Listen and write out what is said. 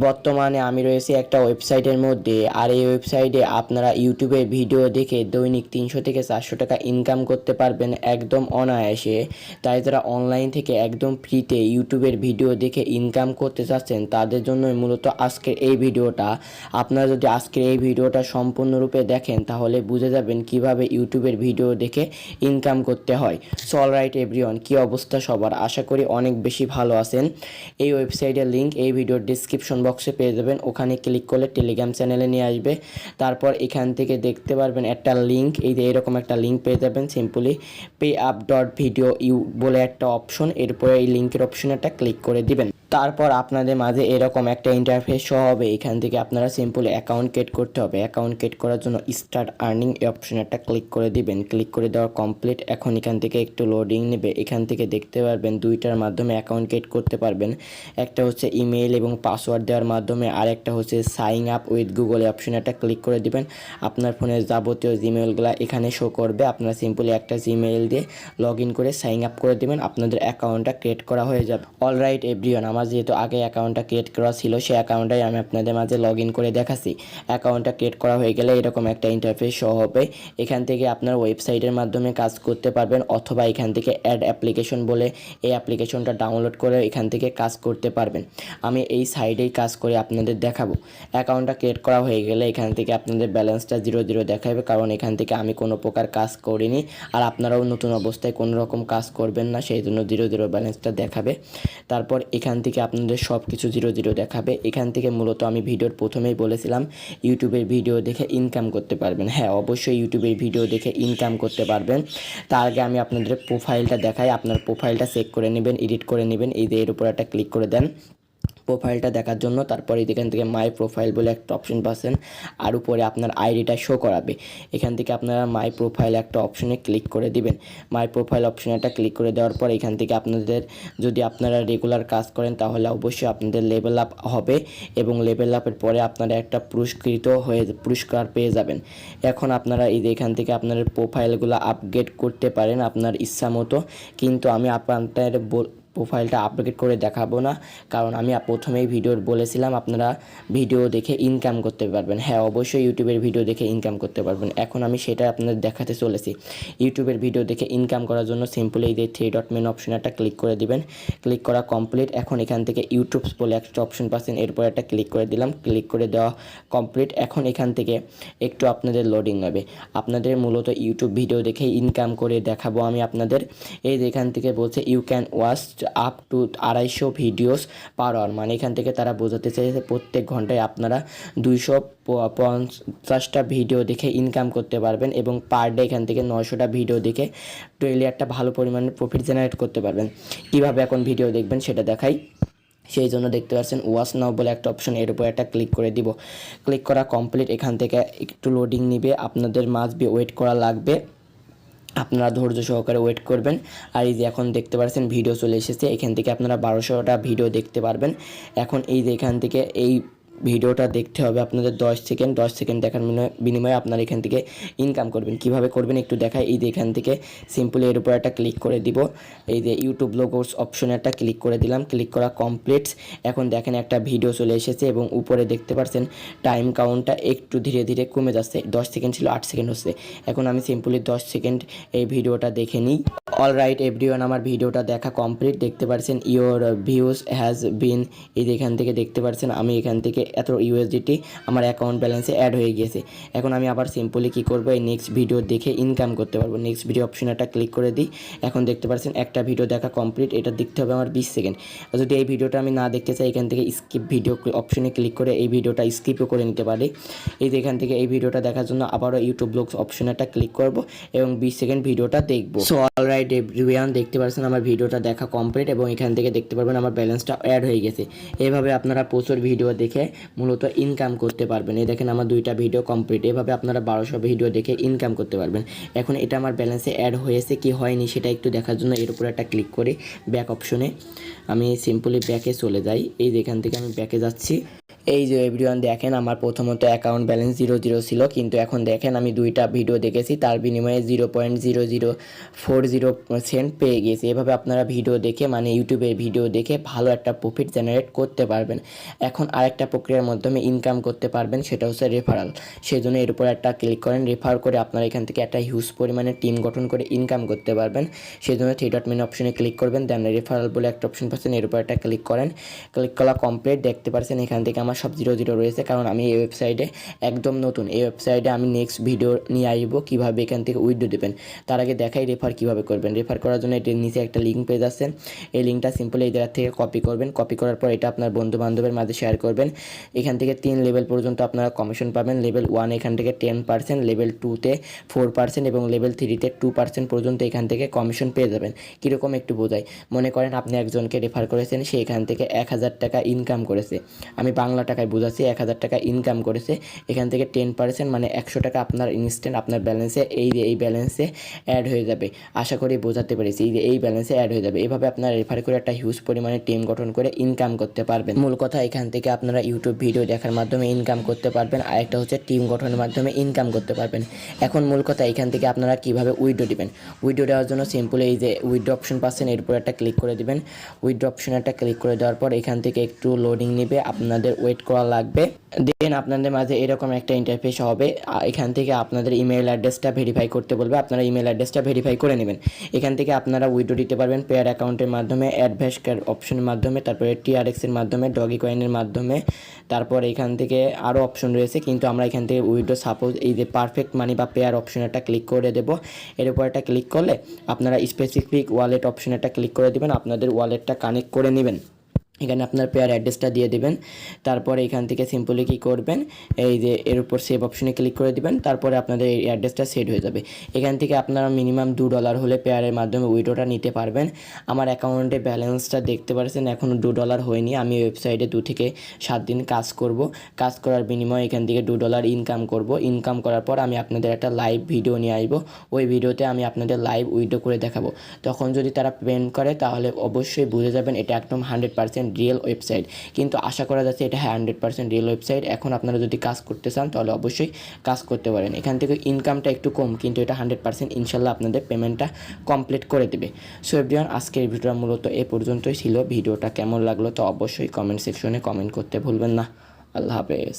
বর্তমানে আমি রয়েছি একটা ওয়েবসাইটের মধ্যে, আর এই ওয়েবসাইটে আপনারা ইউটিউবে ভিডিও দেখে দৈনিক 300 থেকে 400 টাকা ইনকাম করতে পারবেন একদম অনায়াসে। তাই যারা অনলাইন থেকে একদম ফ্রিতে ইউটিউবের ভিডিও দেখে ইনকাম করতে চাচ্ছেন তাদের জন্যই মূলত আজকের এই ভিডিওটা। আপনারা যদি আজকের এই ভিডিওটা সম্পূর্ণরূপে দেখেন তাহলে বুঝে যাবেন কিভাবে ইউটিউবের ভিডিও দেখে ইনকাম করতে হয়। সো অলরাইট এভরিওয়ান, কী অবস্থা সবার? আশা করি অনেক বেশি ভালো আছেন। এই ওয়েবসাইটের লিঙ্ক এই ভিডিওর ডিসক্রিপশন বক্সে পেয়ে যাবেন। ওখানে ক্লিক করলে টেলিগ্রাম চ্যানেলে নিয়ে আসবে। তারপর এখান থেকে দেখতে পারবেন একটা লিঙ্ক, এই যে এরকম একটা লিঙ্ক পেয়ে যাবেন। Simply pay up dot video you বলে একটা অপশন, এরপরে এই লিঙ্কের অপশনে একটা ক্লিক করে দিবেন। তারপর আপনাদের মাঝে এরকম একটা ইন্টারফেস শো হবে। এখান থেকে আপনারা সিম্পলি অ্যাকাউন্ট ক্রিয়েট করতে হবে। অ্যাকাউন্ট ক্রিয়েট করার জন্য স্টার্ট আর্নিং এই অপশনে একটা ক্লিক করে দিবেন। ক্লিক করে দেওয়া কমপ্লিট। এখন এখান থেকে একটু লোডিং নেবে। এখান থেকে দেখতে পারবেন দুইটার মাধ্যমে অ্যাকাউন্ট ক্রিয়েট করতে পারবেন। একটা হচ্ছে ইমেইল এবং পাসওয়ার্ড দেওয়ার মাধ্যমে, আর একটা হচ্ছে সাইন আপ উইথ গুগল এই অপশনে একটা ক্লিক করে দিবেন। আপনার ফোনের যাবতীয় জিমেইলগুলো এখানে শো করবে। আপনারা সিম্পলি একটা জিমেইল দিয়ে লগ ইন করে সাইন আপ করে দিবেন, আপনাদের অ্যাকাউন্টটা ক্রিয়েট করা হয়ে যাবে। অলরাইট এভরিওয়ান, আমার যেহেতু আগে অ্যাকাউন্টটা ক্রিয়েট করা ছিল সেই অ্যাকাউন্টটাই আমি আপনাদের মাঝে লগ ইন করে দেখাচ্ছি। অ্যাকাউন্টটা ক্রিয়েট করা হয়ে গেলে এরকম একটা ইন্টারফেস শো হবে। এখান থেকে আপনার ওয়েবসাইটের মাধ্যমে কাজ করতে পারবেন, অথবা এখান থেকে অ্যাড অ্যাপ্লিকেশন বলে এই অ্যাপ্লিকেশনটা ডাউনলোড করে এখান থেকে কাজ করতে পারবেন। আমি এই সাইডেই কাজ করে আপনাদের দেখাবো। অ্যাকাউন্টটা ক্রিয়েট করা হয়ে গেলে এখান থেকে আপনাদের ব্যালেন্সটা 0 দেখাবে, কারণ এখান থেকে আমি কোনো প্রকার কাজ করিনি, আর আপনারাও নতুন অবস্থায় কোনো রকম কাজ করবেন না, সেই জন্য 0 ব্যালেন্সটা দেখাবে। তারপর এখান থেকে আপনাদের সব কিছু 0 দেখাবে। এখান থেকে মূলত আমি ভিডিওর প্রথমেই বলেছিলাম ইউটিউবের ভিডিও দেখে ইনকাম করতে পারবেন। হ্যাঁ, অবশ্যই ইউটিউবের ভিডিও দেখে ইনকাম করতে পারবেন। তার আগে আমি আপনাদের প্রোফাইলটা দেখাই। আপনার প্রোফাইলটা চেক করে নেবেন, এডিট করে নেবেন। এই যে এর উপর একটা ক্লিক করে দেন প্রোফাইলটা দেখার জন্য। তারপরে এখান থেকে মাই প্রোফাইল বলে একটা অপশন পাচ্ছেন, আর উপরে আপনার আইডিটা শো করাবে। এখান থেকে আপনারা মাই প্রোফাইল একটা অপশনে ক্লিক করে দিবেন। মাই প্রোফাইল অপশনে একটা ক্লিক করে দেওয়ার পর এখান থেকে আপনাদের যদি আপনারা রেগুলার কাজ করেন তাহলে অবশ্যই আপনাদের লেভেল আপ হবে, এবং লেভেল আপের পরে আপনারা একটা পুরস্কার পেয়ে যাবেন। এখন আপনারা এই যে এখান থেকে আপনাদের প্রোফাইলগুলো আপগ্রেড করতে পারেন আপনার ইচ্ছা মতো, কিন্তু আমি আপনাদের প্রোফাইলটা আপডেট করে দেখাবো না, কারণ আমি প্রথমেই ভিডিওর বলেছিলাম আপনারা ভিডিও দেখে ইনকাম করতে পারবেন। হ্যাঁ, অবশ্যই ইউটিউবের ভিডিও দেখে ইনকাম করতে পারবেন। এখন আমি সেটা আপনাদের দেখাতে চলেছি। ইউটিউবের ভিডিও দেখে ইনকাম করার জন্য সিম্পলি এই যে 3 ডট মেনু অপশনে একটা ক্লিক করে দিবেন। ক্লিক করা কমপ্লিট। এখন এখান থেকে ইউটিউব বলে একটা অপশন পাচ্ছেন, এরপর একটা ক্লিক করে দিলাম। ক্লিক করে দেওয়া কমপ্লিট। এখন এখান থেকে একটু আপনাদের লোডিং নেবে। আপনাদের মূলত ইউটিউব ভিডিও দেখে ইনকাম করে দেখাবো আমি আপনাদের। এই যে এখান থেকে বলছে you can watch up to 250 videos per hour, মানে এখান থেকে তারা বোঝাতে চাইছে প্রত্যেক ঘন্টায় আপনারা 250টা ভিডিও দেখে ইনকাম করতে পারবেন, এবং পার ডে এখান থেকে 900টা ভিডিও দেখে ডেইলি একটা ভালো পরিমাণের প্রফিট জেনারেট করতে পারবেন। কীভাবে এখন ভিডিও দেখবেন সেটা দেখাই। সেই জন্য দেখতে পাচ্ছেন ওয়াচ নাও বলে একটা অপশন, এর উপর একটা ক্লিক করে দিব। ক্লিক করা কমপ্লিট। এখান থেকে একটু লোডিং নিবে, আপনাদের মাস্ট বি ওয়েট করা লাগবে, আপনারা ধৈর্য সহকারে ওয়েট করবেন। আর এই যে এখন দেখতে পাচ্ছেন ভিডিও চলে এসেছে। এখান থেকে আপনারা 1200টা ভিডিও দেখতে পারবেন। এখন এই যে এখান থেকে এই ভিডিওটা দেখতে হবে আপনাদের 10 সেকেন্ড দেখার বিনিময়ে আপনারা এখান থেকে ইনকাম করবেন। কিভাবে করবেন একটু দেখাই। এই যে এখান থেকে সিম্পলি এর উপর একটা ক্লিক করে দিব। এই যে ইউটিউব লোগোস অপশনে একটা ক্লিক করে দিলাম। ক্লিক করা কমপ্লিট। এখন দেখেন একটা ভিডিও চলে এসেছে, এবং উপরে দেখতে পাচ্ছেন টাইম কাউন্টটা একটু ধীরে ধীরে কমে যাচ্ছে। 10 সেকেন্ড ছিল 8 সেকেন্ড হচ্ছে। এখন আমি সিম্পলি 10 সেকেন্ড এই ভিডিওটা দেখে নিই। অলরাইট এভরিওয়ান, আমার ভিডিওটা দেখা কমপ্লিট। দেখতে পাচ্ছেন ইওর ভিউজ হ্যাজ বিন, এই যে এখান থেকে দেখতে পাচ্ছেন আমি এখান থেকে এত ইউএসডিটি আমার অ্যাকাউন্ট ব্যালেন্সে অ্যাড হয়ে গিয়েছে। এখন আমি আবার সিম্পলি কী করবো, এই নেক্সট ভিডিও দেখে ইনকাম করতে পারবো। নেক্সট ভিডিও অপশন একটা ক্লিক করে দিই। এখন দেখতে পাচ্ছেন একটা ভিডিও দেখা কমপ্লিট। এটা দেখতে হবে আমার 20 সেকেন্ড। যদি এই ভিডিওটা আমি না দেখতে চাই এখান থেকে স্কিপ ভিডিও অপশনে ক্লিক করে এই ভিডিওটা স্কিপও করে নিতে পারি। এই যে এখান থেকে এই ভিডিওটা দেখার জন্য আবারও ইউটিউব ব্লগস অপশনে একটা ক্লিক করব এবং 20 সেকেন্ড ভিডিওটা দেখবো। সো অলরাইট এভরিওয়ান, দেখতে পাচ্ছেন আমার ভিডিওটা দেখা কমপ্লিট, এবং এখান থেকে দেখতে পারবেন আমার ব্যালেন্সটা অ্যাড হয়ে গেছে। এভাবে আপনারা প্রচুর ভিডিও দেখে মূলত ইনকাম করতে পারবেন। এই দেখেন আমার 2টা ভিডিও কমপ্লিট। এভাবে আপনারা 1200 ভিডিও দেখে ইনকাম করতে পারবেন। এখন এটা আমার ব্যালেন্সে অ্যাড হয়েছে কি হয়নি সেটা একটু দেখার জন্য এর উপর একটা ক্লিক করে ব্যাক অপশনে আমি সিম্পলি ব্যাকে চলে যাই। এই যে এখান থেকে আমি ব্যাকে যাচ্ছি। এই যে এভরিওয়ান দেখেন আমার প্রথমত অ্যাকাউন্ট ব্যালেন্স 0 ছিল, কিন্তু এখন দেখেন আমি 2টা ভিডিও দেখেছি, তার বিনিময়ে 0.0040 সেন্ট পেয়ে গিয়েছি। এভাবে আপনারা ভিডিও দেখে মানে ইউটিউবের ভিডিও দেখে ভালো একটা প্রফিট জেনারেট করতে পারবেন। এখন আরেকটা প্রক্রিয়ার মাধ্যমে ইনকাম করতে পারবেন, সেটা হচ্ছে রেফারাল। সেই জন্য এর উপর একটা ক্লিক করেন, রেফার করে আপনারা এখান থেকে একটা হিউজ পরিমাণে টিম গঠন করে ইনকাম করতে পারবেন। সেই জন্য 3 ডট মেনু অপশনে ক্লিক করবেন, দেন রেফারাল বলে একটা অপশন পাচ্ছেন, এর উপর একটা ক্লিক করেন। ক্লিক করা কমপ্লিট। দেখতে পাচ্ছেন এখান থেকে আমার সব 0 রয়েছে, কারণ আমি এই ওয়েবসাইটে একদম নতুন। এই ওয়েবসাইটে আমি নেক্সট ভিডিও নিয়ে আসবো কীভাবে এখান থেকে উইথড্র দেবেন। তার আগে দেখাই রেফার কীভাবে করবেন। রেফার করার জন্য এটির নিচে একটা লিঙ্ক পেয়ে যাচ্ছেন, এই লিঙ্কটা সিম্পলি এই জায়গা থেকে কপি করবেন। কপি করার পর এটা আপনার বন্ধু বান্ধবের মাঝে শেয়ার করবেন। এখান থেকে 3 লেভেল পর্যন্ত আপনারা কমিশন পাবেন। লেভেল 1 এখান থেকে 10%, লেভেল 2তে 4% এবং লেভেল 3তে 2% পর্যন্ত এখান থেকে কমিশন পেয়ে যাবেন। কীরকম একটু বোঝাই, মনে করেন আপনি একজনকে রেফার করেছেন, সে এখান থেকে 1000 টাকা ইনকাম করেছে। আমি বাংলা টাকায় বোঝাচ্ছি, 1000 টাকা ইনকাম করেছে। এখান থেকে 10% মানে 100 টাকা আপনার ইনস্ট্যান্ট আপনার ব্যালেন্সে এই ব্যালেন্সে অ্যাড হয়ে যাবে। আশা করি বোঝাতে পেরেছি, এই ব্যালেন্সে অ্যাড হয়ে যাবে। এভাবে আপনারা রেফার করে একটা হিউজ পরিমাণে টিম গঠন করে ইনকাম করতে পারবেন। মূল কথা, এখান থেকে আপনারা ইউটিউব ভিডিও দেখার মাধ্যমে ইনকাম করতে পারবেন, আর একটা হচ্ছে টিম গঠনের মাধ্যমে ইনকাম করতে পারবেন। এখন মূল কথা, এখান থেকে আপনারা কীভাবে উইথড্র দিবেন। উইথড্র দেওয়ার জন্য সিম্পলি এই যে উইথড্র অপশন পাচ্ছেন, এর উপর একটা ক্লিক করে দিবেন। উইথড্র অপশনে একটা ক্লিক করে দেওয়ার পর এখান থেকে একটু লোডিং নেবে, আপনাদের ওয়েট করা লাগবে। দেন আপনাদের মাঝে এরকম একটা ইন্টারফেস হবে। এখান থেকে আপনাদের ইমেল অ্যাড্রেসটা ভেরিফাই করতে বলবে, আপনারা ইমেল অ্যাড্রেসটা ভেরিফাই করে নেবেন। এখান থেকে আপনারা উইথড্র দিতে পারবেন পেয়ার অ্যাকাউন্টের মাধ্যমে, অ্যাডভাইস অপশনের মাধ্যমে, তারপরে টিআরএক্সের মাধ্যমে, ডগি কয়েনের মাধ্যমে। তারপর এখান থেকে আরও অপশন রয়েছে, কিন্তু আমরা এখান থেকে উইথড্র সাপোজ এই যে পারফেক্ট মানি বা পেয়ার অপশন একটা ক্লিক করে দেবো। এর উপর একটা ক্লিক করলে আপনারা স্পেসিফিক ওয়ালেট অপশন একটা ক্লিক করে দেবেন, আপনাদের ওয়ালেটটা কানেক্ট করে নেবেন। এখানে আপনার পেয়ার অ্যাড্রেসটা দিয়ে দিবেন। তারপরে এখান থেকে সিম্পলি কী করবেন, এই যে এর উপর সেভ অপশনে ক্লিক করে দিবেন। তারপরে আপনাদের এই অ্যাড্রেসটা সেট হয়ে যাবে। এখান থেকে আপনারা মিনিমাম $2 হলে পেয়ারের মাধ্যমে উইথড্রটা নিতে পারবেন। আমার অ্যাকাউন্টে ব্যালেন্সটা দেখতে পাচ্ছেন, এখনও $2 হয়নি। আমি ওয়েবসাইটে 2 থেকে 7 দিন কাজ করব। কাজ করার বিনিময়ে এখান থেকে $2 ইনকাম করব। ইনকাম করার পর আমি আপনাদের একটা লাইভ ভিডিও নিয়ে আসবো। ওই ভিডিওতে আমি আপনাদের লাইভ উইথড্র করে দেখাবো। তখন যদি তারা পেমেন্ট করে তাহলে অবশ্যই বুঝে যাবেন এটা একদম 100% রিয়েল ওয়েবসাইট। কিন্তু আশা করা যাচ্ছে এটা 100% রিয়েল ওয়েবসাইট। এখন আপনারা যদি কাজ করতে চান তাহলে অবশ্যই কাজ করতে পারেন। এখান থেকে ইনকামটা একটু কম, কিন্তু এটা 100% ইনশাল্লাহ আপনাদের পেমেন্টটা কমপ্লিট করে দেবে। সো এভরিওয়ান, আজকের ভিডিওটা মূলত এ পর্যন্তই ছিল। ভিডিওটা কেমন লাগলো তো অবশ্যই কমেন্ট সেকশনে কমেন্ট করতে ভুলবেন না। আল্লাহ হাফেজ।